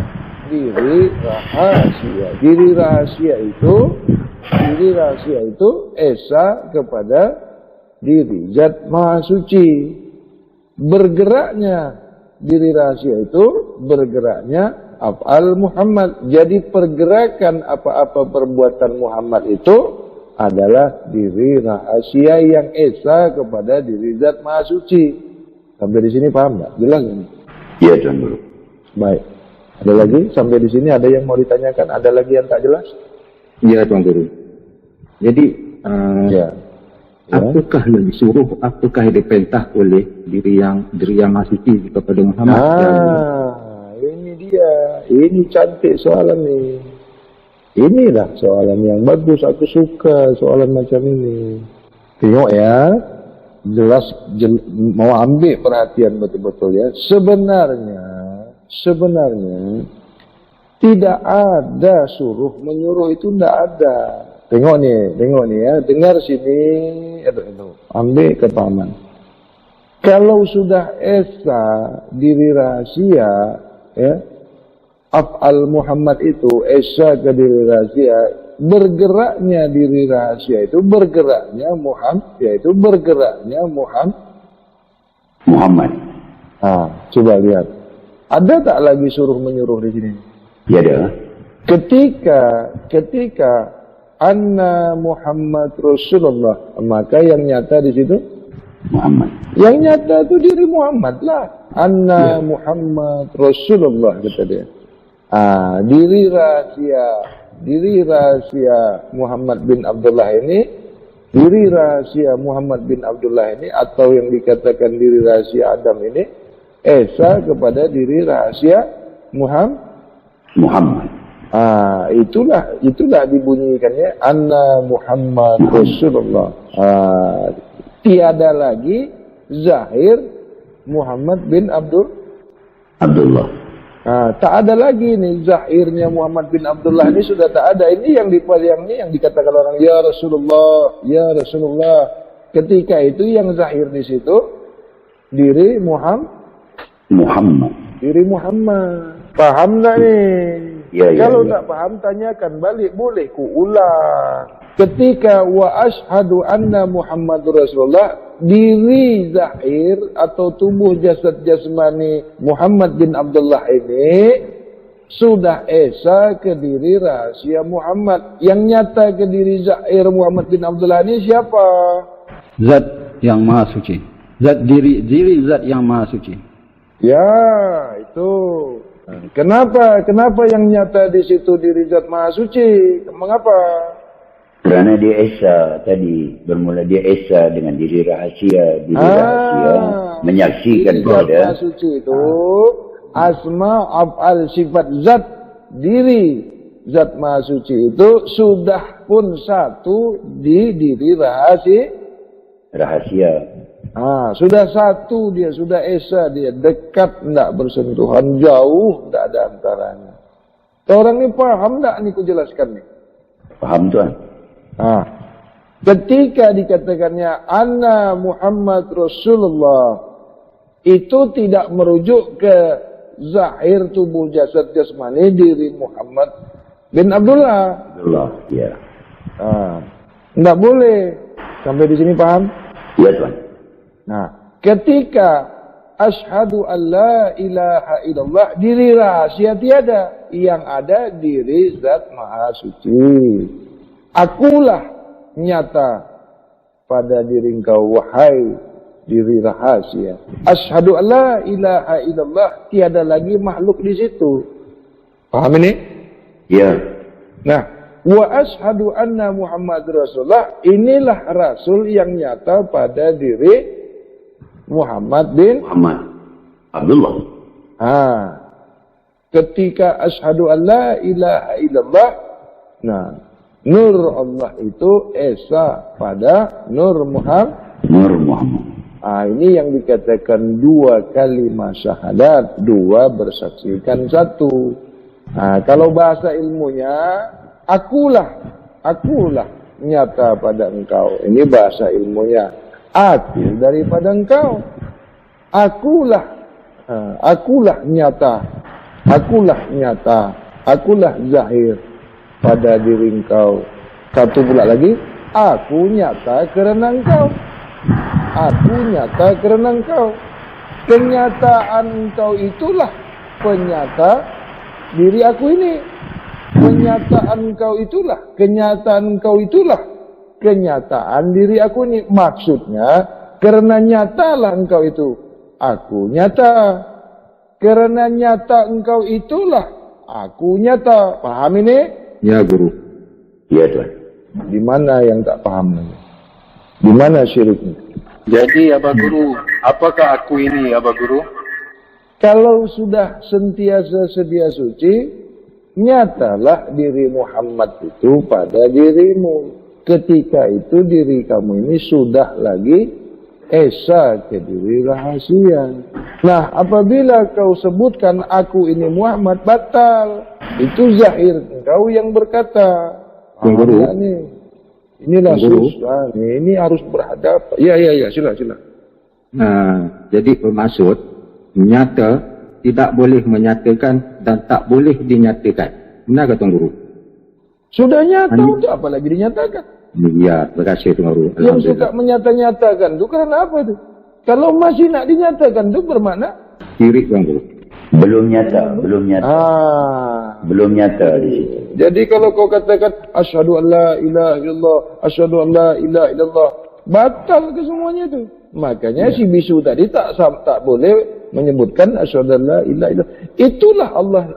diri rahasia. Diri rahasia itu esa kepada diri Zat Maha Suci. Bergeraknya diri rahasia itu bergeraknya af'al Muhammad. Jadi pergerakan apa-apa perbuatan Muhammad itu adalah diri rahasia yang esa kepada diri Zat Maha Suci. Sampai di sini paham nggak? Jelas ini? Iya Tuan Guru. Baik. Ada lagi? Sampai di sini ada yang mau ditanyakan? Ada lagi yang tak jelas? Ya Tuan Guru. Jadi, apakah yang disuruh, apakah yang diperintah oleh diri yang Maha Suci kepada Muhammad? Ini dia. Ini cantik soalan ni. Inilah soalan yang bagus. Aku suka soalan macam ini. Tengok ya. Jelas mau ambil perhatian betul-betul ya. Sebenarnya tidak ada suruh menyuruh, itu tidak ada. Tengok nih ya, dengar sini, ambil kepahaman. Kalau sudah esa diri rahasia, ya, af'al Muhammad itu esa ke diri rahasia, bergeraknya diri rahasia itu bergeraknya Muhammad, yaitu bergeraknya Muhammad. Coba lihat. Ada tak lagi suruh menyuruh di sini? Ya ada. Ketika anna Muhammad Rasulullah, maka yang nyata di situ Muhammad. Yang nyata itu diri Muhammad lah. Anna Muhammad Rasulullah kata dia. Diri rahasia Muhammad bin Abdullah ini, atau yang dikatakan diri rahasia Adam ini esa kepada diri rahasia Muhammad. Itulah dibunyikannya anna Muhammad Rasulullah. Tiada lagi zahir Muhammad bin Abdullah. Tak ada lagi nih zahirnya Muhammad bin Abdullah ini, sudah tak ada. Ini yang dikatakan orang ya Rasulullah. Ketika itu yang zahir di situ diri Muhammad. Diri Muhammad. Paham tak nih? Kalau tak paham, tanyakan balik. Boleh ku ulang. Ketika wa ashadu anna Muhammadur Rasulullah, diri zahir atau tubuh jasad jasmani Muhammad bin Abdullah ini sudah esa ke diri rahasia Muhammad. Yang nyata ke diri zahir Muhammad bin Abdullah ini siapa? Zat yang Maha Suci. Diri zat yang Maha Suci. Ya, itu. Kenapa yang nyata di situ diri Zat Maha Suci? Mengapa? Kerana dia esa tadi, bermula dia esa dengan diri rahasia, menyaksikan kepada Zat Maha Suci itu asma af'al sifat zat diri Zat Maha Suci itu sudah pun satu di diri rahasia. Sudah satu dia, sudah esa dia, dekat, tidak bersentuhan, jauh, tidak ada antaranya. Orang ini paham tak ni ku jelaskan ni? Faham tuan? Ketika dikatakannya Anna Muhammad Rasulullah, itu tidak merujuk ke zahir tubuh jasad jasmani diri Muhammad bin Abdullah. Abdullah, ya. Tidak boleh. Sampai di sini paham? Ya tuan. Nah, ketika asyhadu an la ilaha illallah, diri rahasia tiada, yang ada diri zat maha suci. Akulah nyata pada diri engkau, wahai diri rahasia. Asyhadu an la ilaha illallah, tiada lagi makhluk di situ. Paham ini? Ya. Nah, wa asyhadu anna Muhammad Rasulullah, inilah Rasul yang nyata pada diri Muhammad bin Muhammad Abdullah. Ketika asyhadu an la ilaha illallah, nah, nur Allah itu esa pada nur Muhammad. Nur Muhammad. Ini yang dikatakan dua kalimat syahadat, dua bersaksikan satu. Kalau bahasa ilmunya, akulah nyata pada engkau. Ini bahasa ilmunya. Aku daripada engkau. Akulah nyata. Akulah zahir pada diri engkau. Satu pula lagi, aku nyata kerana engkau. Aku nyata kerana engkau. Kenyataan engkau itulah penyata diri aku ini. Kenyataan engkau itulah kenyataan diri aku ini. Maksudnya, kerana nyatalah engkau itu, aku nyata. Kerana nyata engkau itulah, aku nyata. Paham ini? Ya guru. Ya tuan. Di mana yang tak paham? Di mana syiriknya? Jadi Abah Guru, apakah aku ini Abah Guru? Kalau sudah sentiasa sedia suci, nyatalah diri Muhammad itu pada dirimu. Ketika itu diri kamu ini sudah lagi esa ke diri rahasia. Nah, apabila kau sebutkan aku ini Muhammad, batal. Itu zahir engkau yang berkata. Guru. Inilah susah. Ini harus berhadapan. Ya, sila. Jadi bermaksud nyata tidak boleh menyatakan dan tak boleh dinyatakan. Benar kata Guru? Sudah nyata, untuk apa lagi dinyatakan? Ya, terima kasih Tuan Guru. Yang suka menyata-nyatakan itu karena apa itu? Kalau masih nak dinyatakan itu bermakna Sirik Tuan Guru. Belum nyata. Belum nyata di situ. Jadi kalau kau katakan asyhadu an la ilaha illallah, asyhadu an la ilaha illallah, batal ke semuanya itu. Makanya si bisu tadi tak boleh menyebutkan asyhadu an la ilaha illallah. Itulah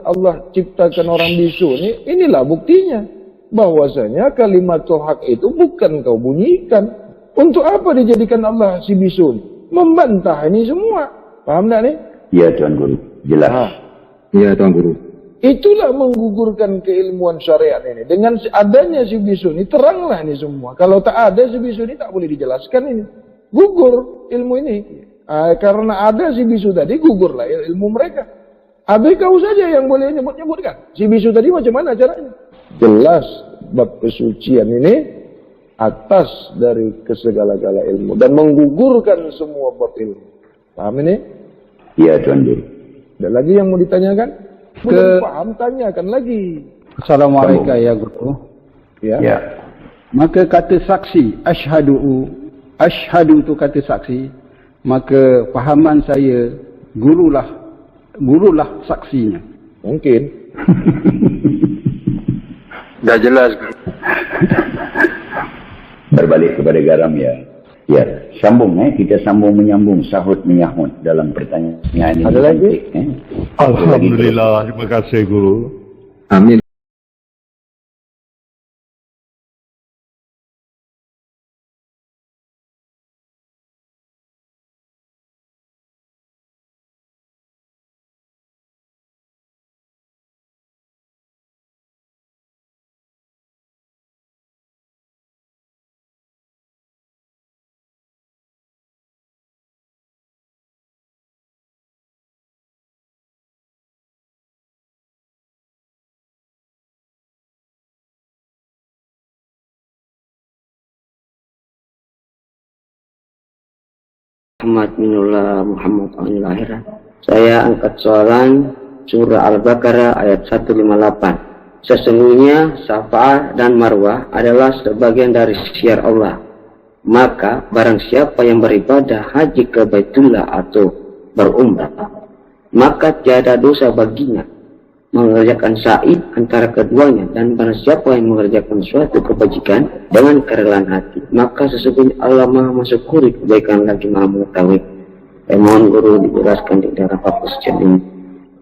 Allah ciptakan orang bisu ini. Inilah buktinya bahwasanya kalimatul haq itu bukan kau bunyikan. Untuk apa dijadikan Allah si bisu? Membantah ini semua. Paham tak ni? Ya Tuan Guru, jelas. Ya Tuan Guru. Itulah menggugurkan keilmuan syariat ini. Dengan adanya si bisu ini, teranglah ini semua. Kalau tak ada si bisu ini, tak boleh dijelaskan ini. Gugur ilmu ini. Karena ada si bisu tadi, gugurlah ilmu mereka. Habis kau saja yang boleh nyebut-nyebutkan. Si bisu tadi macam mana caranya? Jelas bab kesucian ini atas dari kesegala-gala ilmu. Dan menggugurkan semua bab ilmu. Paham ini? Ya Tuan Guru. Ada lagi yang mau ditanyakan? Belum paham, tanyakan lagi. Assalamualaikum ya Guru. Ya. Maka kata saksi, asyhadu itu kata saksi, maka fahaman saya gurulah saksinya. Mungkin. Dah jelas Guru. Berbalik kepada garam ya. Ya, sambung kita sambung menyambung sahut menyahut dalam pertanyaan ini. Ada lagi? Alhamdulillah, terima kasih Guru. Amin. Ahmad Minullah Muhammad Al-Akhirat. Saya angkat soalan surah Al-Baqarah ayat 158. Sesungguhnya Safa dan Marwah adalah sebagian dari syiar Allah. Maka barang siapa yang beribadah haji ke Baitullah atau berumrah, maka tiada dosa baginya mengerjakan sa'i antara keduanya, dan barang siapa yang mengerjakan suatu kebajikan dengan kerelaan hati, maka sesungguhnya Allah Maha mensyukuri kebaikan lagi Maha mengetahui. Mohon guru dijelaskan di dalam fokus ini.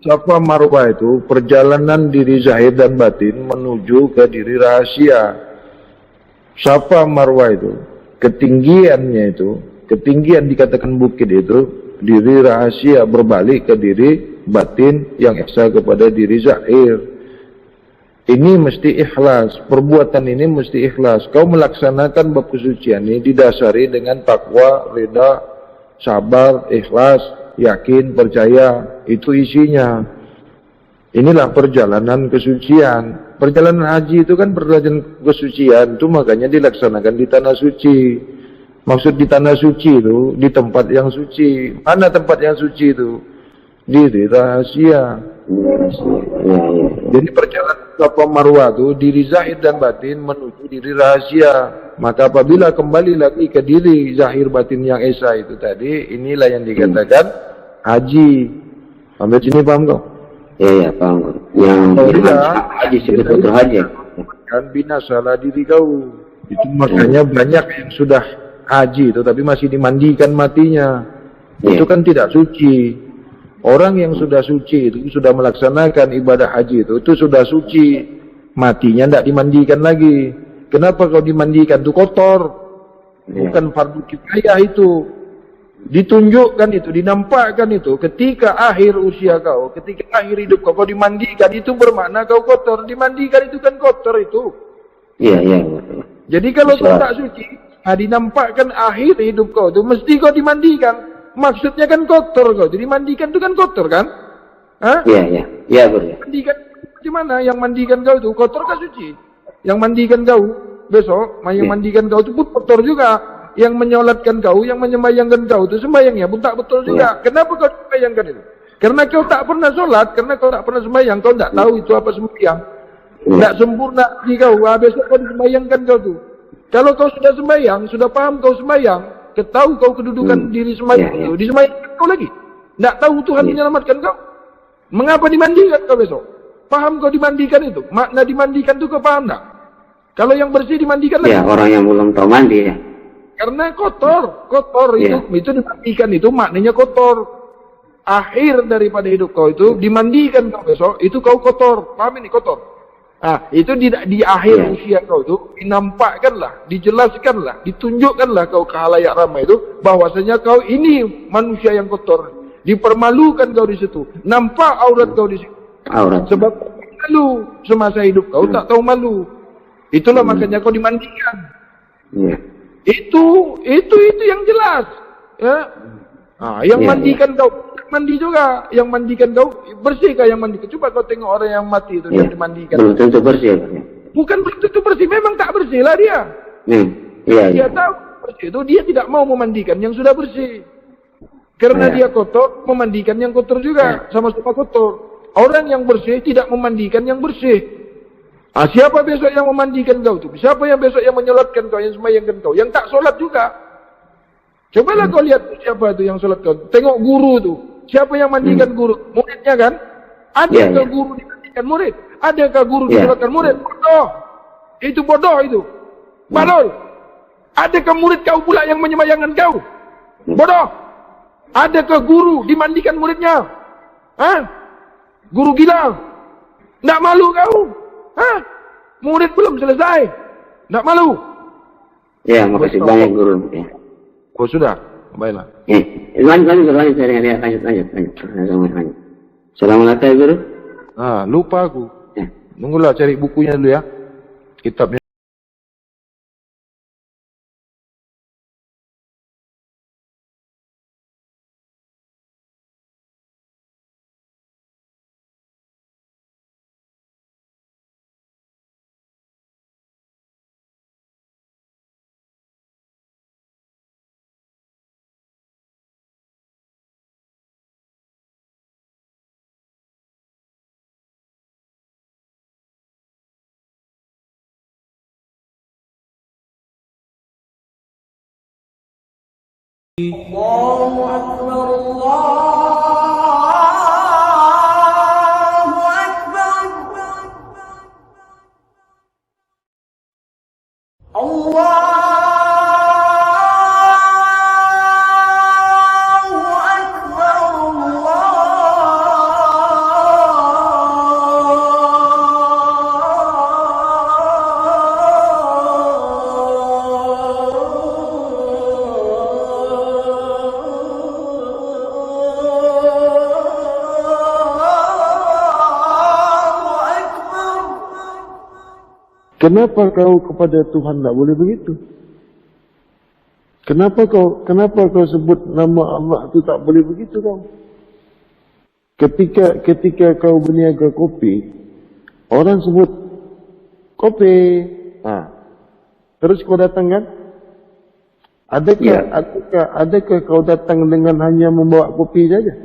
Safa Marwah itu perjalanan diri zahir dan batin menuju ke diri rahasia. Safa Marwah itu ketinggiannya itu, ketinggian dikatakan bukit itu diri rahasia berbalik ke diri batin yang esa kepada diri zahir. Ini mesti ikhlas, perbuatan ini mesti ikhlas. Kau melaksanakan bab kesucian ini didasari dengan takwa, rida, sabar, ikhlas, yakin, percaya. Itu isinya. Inilah perjalanan kesucian. Perjalanan haji itu kan perjalanan kesucian, itu makanya dilaksanakan di tanah suci. Maksud di tanah suci itu di tempat yang suci. Mana tempat yang suci itu? Diri rahasia. Jadi perjalanan Safa Marwah itu diri zahir dan batin menuju diri rahasia. Maka apabila kembali lagi ke diri zahir batin yang esa itu tadi, inilah yang dikatakan haji. Sampai sini paham kau? Ya paham. Yang haji sebetulnya haji. Kan binasalah diri kau. Itu makanya banyak yang sudah haji itu tapi masih dimandikan matinya. Itu kan tidak suci. Orang yang sudah suci itu sudah melaksanakan ibadah haji itu sudah suci, matinya tidak dimandikan lagi. Kenapa kau dimandikan? Itu kotor, bukan fardu kifayah itu. Ditunjukkan itu, dinampakkan itu. Ketika akhir usia kau, ketika akhir hidup kau dimandikan itu bermakna kau kotor. Dimandikan itu kan kotor itu. Iya. Jadi kalau kau tak suci, dinampakkan akhir hidup kau itu mesti kau dimandikan. Maksudnya kan kotor kau. Jadi mandikan itu kan kotor kan? Iya betul. Mandikan gimana? Yang mandikan kau itu kotor kan suci? Yang mandikan kau besok, yang mandikan kau itu pun kotor juga. Yang menyolatkan kau, yang menyembayangkan kau itu sembayangnya pun tak betul juga. Kenapa kau sembayangkan itu? Karena kau tak pernah solat, karena kau tak pernah sembayang, kau tak tahu itu apa sembayang. Tak sempurna di kau. Besok kau sembayangkan kau tu. Kalau kau sudah sembayang, sudah paham kau sembayang, ketahu kau kedudukan diri sembahyang itu, disembahyangkan kau lagi. Tak tahu Tuhan menyelamatkan kau. Mengapa dimandikan kau besok? Paham kau dimandikan itu? Makna dimandikan itu kau paham tak? Kalau yang bersih dimandikan lagi. Ya, orang yang belum tahu mandi ya. Karena kotor itu dimandikan itu maknanya kotor. Akhir daripada hidup kau itu dimandikan kau besok, itu kau kotor. Paham ini kotor? Itu di akhir usia kau itu dinampakkanlah, dijelaskanlah, ditunjukkanlah kau ke khalayak ramai itu bahwasanya kau ini manusia yang kotor. Dipermalukan kau di situ. Nampak aurat kau di situ. Sebab malu semasa hidup kau tak tahu malu. Itulah makanya kau dimandikan. Itu yang jelas. Ya. Yang mandikan kau mandi juga, yang mandikan kau bersihkah yang mandikan? Coba kau tengok orang yang mati itu yang dimandikan. Belum tentu bersih. Bukan belum tentu bersih, memang tak bersih lah dia. Dia tahu bersih itu, dia tidak mau memandikan yang sudah bersih. Karena dia kotor, memandikan yang kotor juga, sama-sama kotor. Orang yang bersih tidak memandikan yang bersih. Siapa besok yang memandikan kau tu? Siapa yang besok yang menyolatkan kau, yang sembahyangkan kau? Yang tak solat juga. Cobalah kau lihat siapa tu yang solat kau. Tengok guru tu. Siapa yang mandikan guru? Muridnya kan? Adakah guru dimandikan murid? Adakah guru disolatkan murid? Bodoh. Itu bodoh itu. Balol. Adakah murid kau pula yang menyembahyangkan kau? Bodoh. Adakah guru dimandikan muridnya? Guru gila. Tak malu kau? Murid belum selesai. Tak malu? Ya, makasih banyak guru. Oh sudah, baiklah. Lanjut. Assalamualaikum guru. Lupa aku. Nunggulah cari bukunya dulu ya. Kitabnya. Kenapa kau kepada Tuhan tak boleh begitu? Kenapa kau sebut nama Allah tu tak boleh begitu kau? Ketika kau berniaga kopi, orang sebut kopi. Terus kau datang kan? Adakah kau datang dengan hanya membawa kopi saja?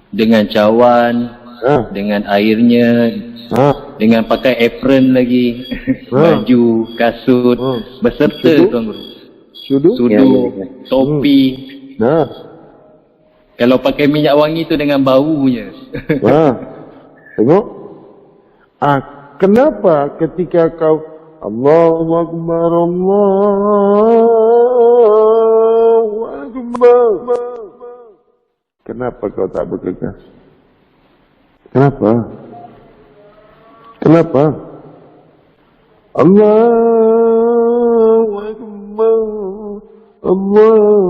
Dengan cawan, dengan airnya, dengan pakai apron lagi, baju, kasut, beserta Tuan Guru. Sudu, topi. Kalau pakai minyak wangi tu dengan baunya. Tengok. Kenapa ketika kau Allahu Akbar, Allahu Akbar, kenapa kau tak bergegas? Kenapa? Allahu Akbar, Allahu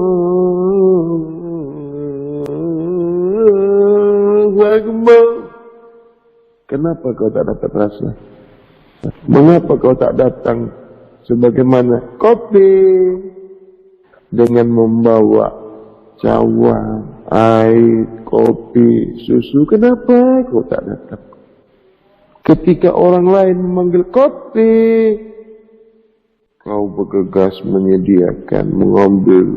Akbar. Kenapa kau tak dapat rasa? Mengapa kau tak datang sebagaimana kopi dengan membawa cawan, air, kopi, susu? Kenapa kau tak datang? Ketika orang lain memanggil kopi, kau bergegas menyediakan, mengambil.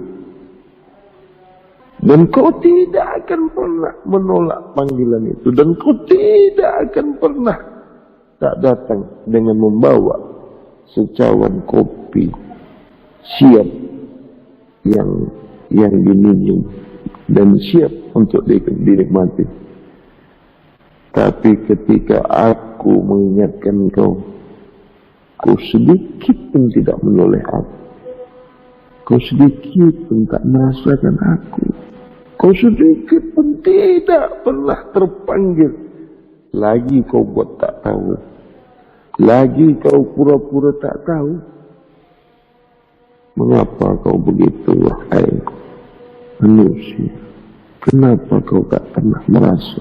Dan kau tidak akan pernah menolak panggilan itu. Dan kau tidak akan pernah tak datang dengan membawa secawan kopi siap yang diminum dan siap untuk dinikmati. Tapi ketika aku mengingatkan kau sedikit pun tidak menoleh aku. Kau sedikit pun tak merasakan aku. Kau sedikit pun tidak pernah terpanggil. Lagi kau buat tak tahu. Lagi kau pura-pura tak tahu. Mengapa kau begitu, wahai manusia? Kenapa kau tak pernah merasa?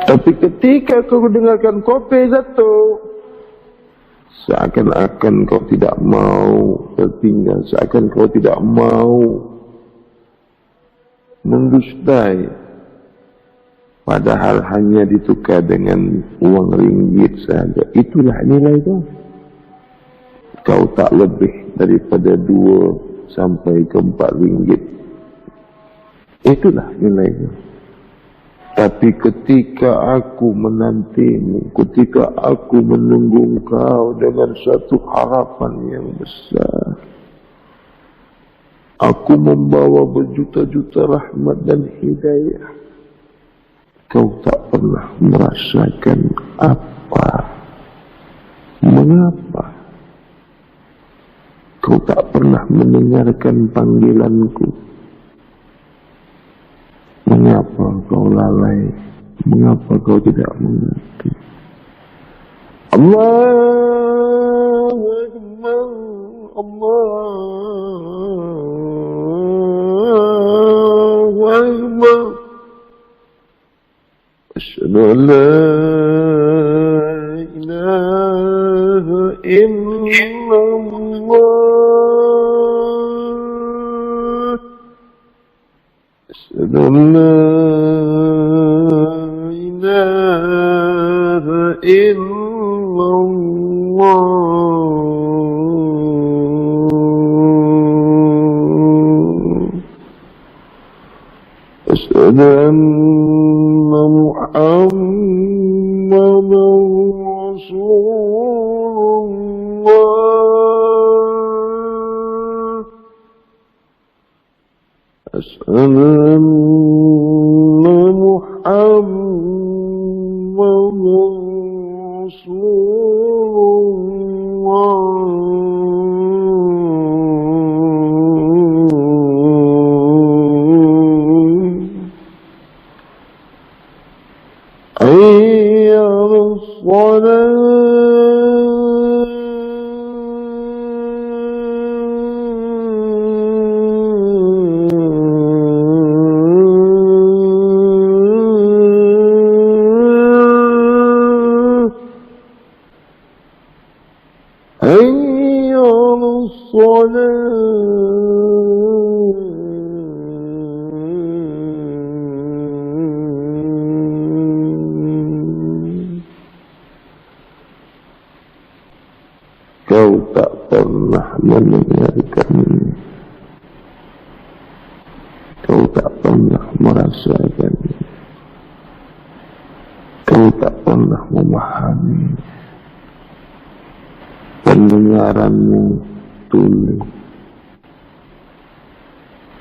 Tapi ketika kau dengarkan kopi jatuh, seakan-akan kau tidak mau tertinggal, seakan kau tidak mau mendustai, padahal hanya ditukar dengan uang ringgit saja. Itulah nilai kau. Kau tak lebih daripada 2 sampai ke 4 ringgit. Itulah nilai kau. Tapi ketika aku menantimu, ketika aku menunggu kau dengan satu harapan yang besar, aku membawa berjuta-juta rahmat dan hidayah, kau tak pernah merasakan apa. Mengapa? Kau tak pernah mendengarkan panggilanku. Mengapa kau lalai? Mengapa kau tidak mengerti? Allahu Akbar, Allahu Akbar. Asyhadu an la ilaha illallah. Asyhadu an la ilaha illallah. Asyhadu anna Muhammadan Rasulullah. Muhammadur Rasulullah. Hayya 'alas shalah. حي على الصلاة. Kau tak pernah mendengarkan, kau tak pernah merasakan, kau tak pernah memahami. Pendengaranmu tuli,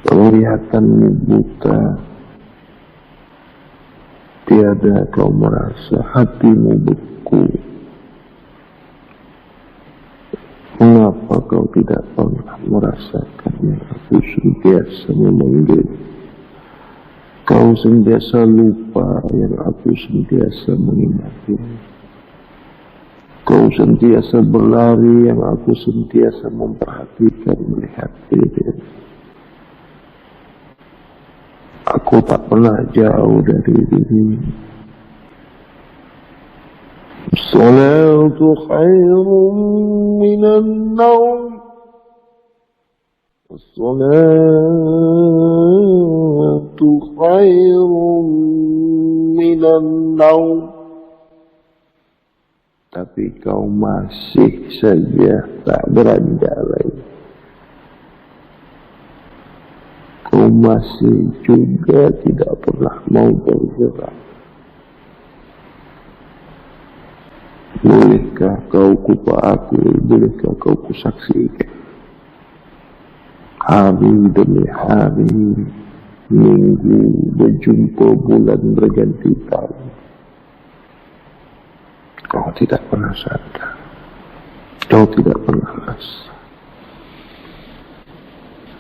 penglihatanmu buta, tiada kau merasa, hatimu beku. Mengapa kau tidak pernah merasakan yang aku sentiasa memanggil? Kau sentiasa lupa yang aku sentiasa mengingati. Kau sentiasa berlari yang aku sentiasa memperhatikan, melihat diri. Aku tak pernah jauh dari diri. As-salatu khairun minan naum. As-salatu khairun minan naum. Tapi kau masih saja tak beranjak lagi. Kau masih juga tidak pernah mau bergerak. Bolehkah kau kupa aku, bolehkah kau kusaksikan? Hari demi hari, minggu berjumpa, bulan berganti tahun. Kau tidak pernah sadar. Kau tidak pernah rasa.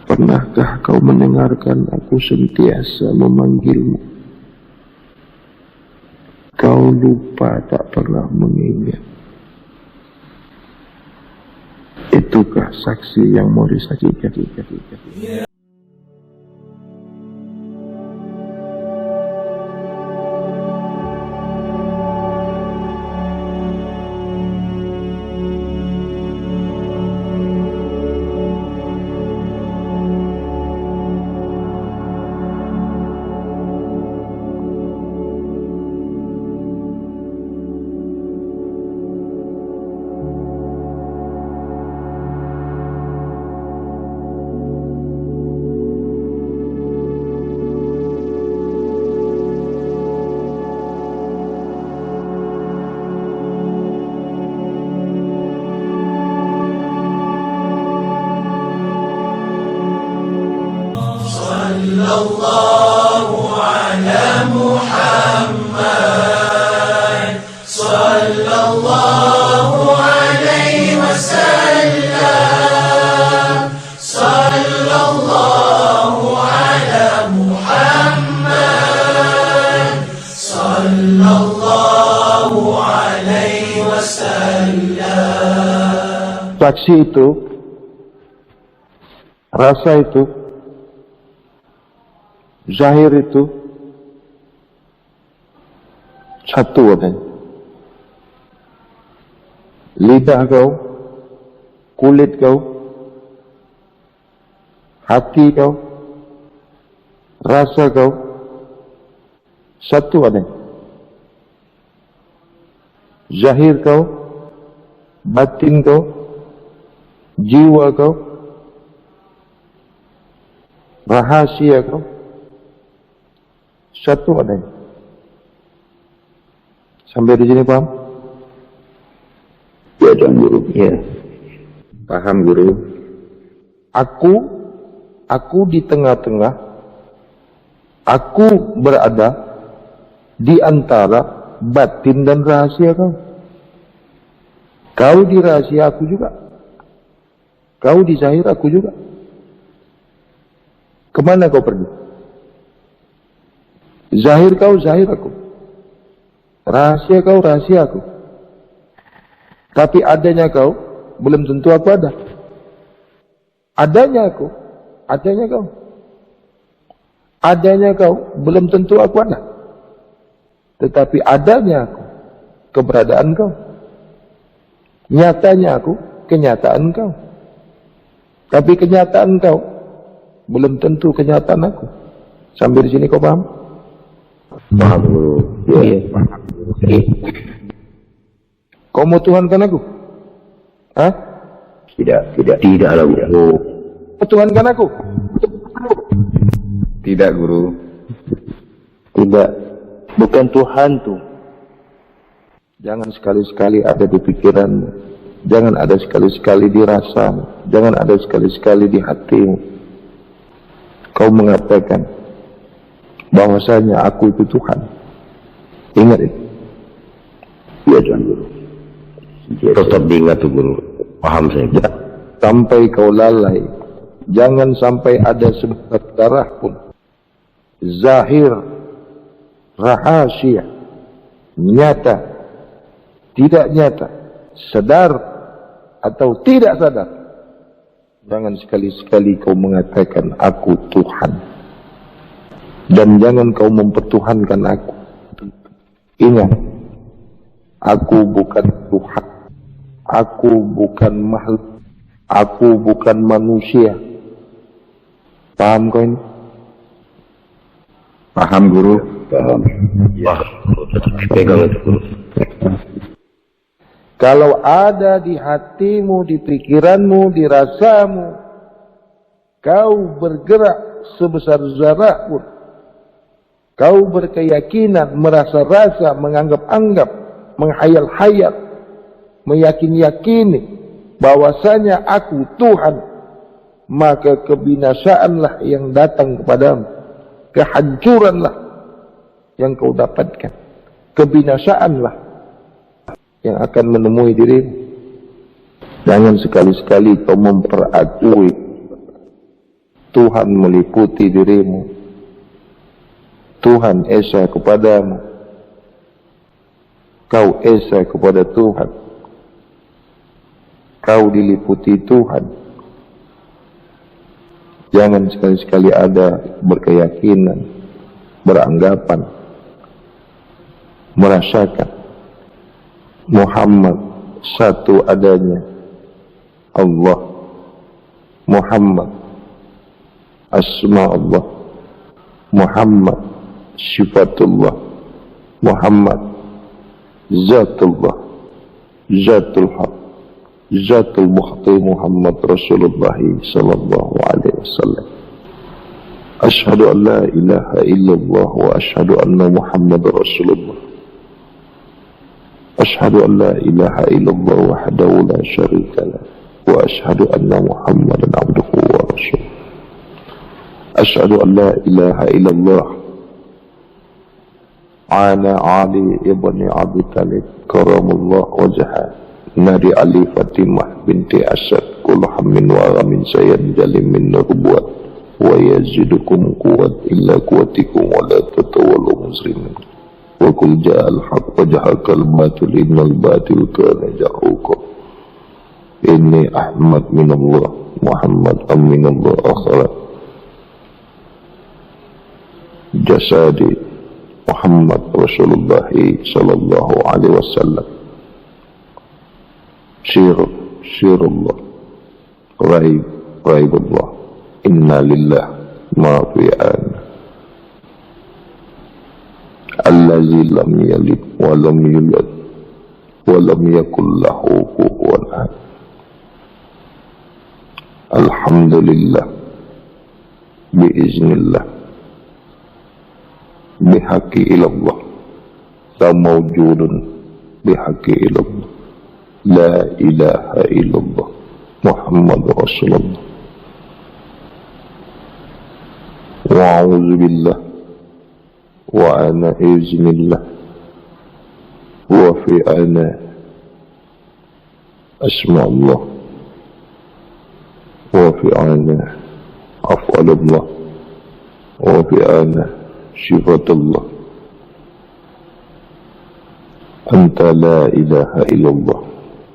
Pernahkah kau mendengarkan aku sentiasa memanggilmu? Kau lupa tak pernah mengingat. Itukah saksi yang mau disaksikan? Saksi itu, rasa itu, zahir itu, satu adanya. Lidah kau, kulit kau, hati kau, rasa kau, satu adanya. Zahir kau, batin kau, jiwa kau, rahasia kau, satu adanya. Sampai di sini paham? Ya, Tuan Guru. Ya. Paham, Guru. Aku di tengah-tengah, Aku berada di antara batin dan rahasia kau. Kau di rahasia aku juga. Kau di zahir aku juga. Kemana kau pergi? Zahir kau, zahir aku. Rahasia kau, rahasia aku. Tapi adanya kau, belum tentu aku ada. Adanya aku, adanya kau. Adanya kau, belum tentu aku ada. Tetapi adanya aku, keberadaan kau. Nyatanya aku, kenyataan kau. Tapi kenyataan kau, belum tentu kenyataan aku. Sampai di sini kau paham? Paham Guru. Ya. Kau mau Tuhankan aku? Hah? Tidak lah Guru. Mau Tuhankan aku? Tidak Guru. Tidak. Bukan Tuhan tuh. Jangan sekali-sekali ada di pikiranmu. Jangan ada sekali-sekali di rasamu. Jangan ada sekali-sekali di hatimu. Kau mengatakan bahwasanya aku itu Tuhan. Ingat itu. Ya Tuhan Guru. Tetap diingat tuh Guru. Paham saya. Ya, sampai kau lalai. Jangan sampai ada seberat darah pun. Zahir, rahasia, nyata, tidak nyata, sadar atau tidak sadar. Jangan sekali-sekali kau mengatakan aku Tuhan. Dan jangan kau mempertuhankan aku. Ingat, aku bukan Tuhan. Aku bukan makhluk. Aku bukan manusia. Paham kau ini? Paham Guru. Paham. Ya. Pegang itu Guru. Kalau ada di hatimu, di pikiranmu, di rasamu, kau bergerak sebesar zarah pun, kau berkeyakinan, merasa-rasa, menganggap-anggap, menghayal-hayal, meyakin-yakini bahwasanya aku Tuhan, maka kebinasaanlah yang datang kepadamu, kehancuranlah yang kau dapatkan, kebinasaanlah yang akan menemui dirimu. Jangan sekali-sekali kau memperakui Tuhan meliputi dirimu. Tuhan esa kepadamu. Kau esa kepada Tuhan. Kau diliputi Tuhan. Jangan sekali-sekali ada berkeyakinan, beranggapan, merasakan Muhammad satu adanya, Allah. Muhammad asma Allah. Muhammad sifatullah. Muhammad zatullah. Zatul haq. Zatul mukhti Muhammad Rasulullah sallallahu alaihi wasallam. Ashhadu an la ilaha illallah wa ashhadu anna Muhammad Rasulullah. أشهد أن لا إله إلا الله وحده لا شريك له وأشهد أن محمدا عبده ورسوله أشهد أن لا إله إلا الله على علي ابن أبي طالب كرم الله وجهه نار علي فاطمة بنت أسد كل هم وغم سينجل من نبوة ويزيدكم قوة إلا قوتكم ولا تتولوا مسلمين وقل جاء الحق وجهك الباطل إن الباطل كان زهوقا إني أحمد من الله محمد من الله آخر جسدي محمد رسول الله صلى الله عليه وسلم شير الله ريب الله إنا لله ما في آن الذي لم يلد ولم يولد ولم يكن له كفوا أحد الحمد لله بإذن الله بحق إلى الله لا موجود بحق إلى الله لا إله إلا الله محمد رسول الله وأعوذ بالله وأنا إذن الله وفي أنا أسمع الله وفي أنا أفعل الله وفي أنا صفة الله أنت لا إله إلا الله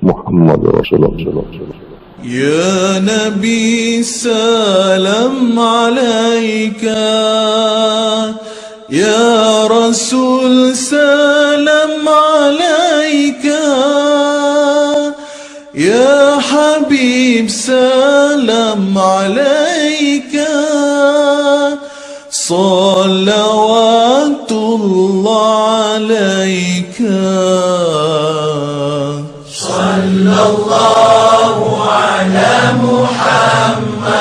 محمد رسول الله. يا نبي سلام عليك يا رسول سلام عليك يا حبيب سلام عليك صلوات الله عليك صلى الله على محمد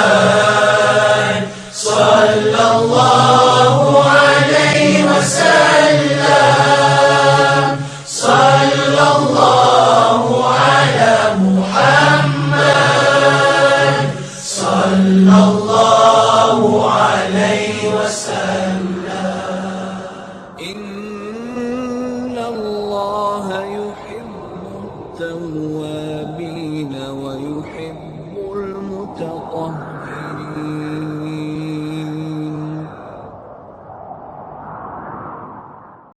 صلى الله عليه وسلم صلى الله على محمد صلى الله عليه وسلم إن الله يحب التوابين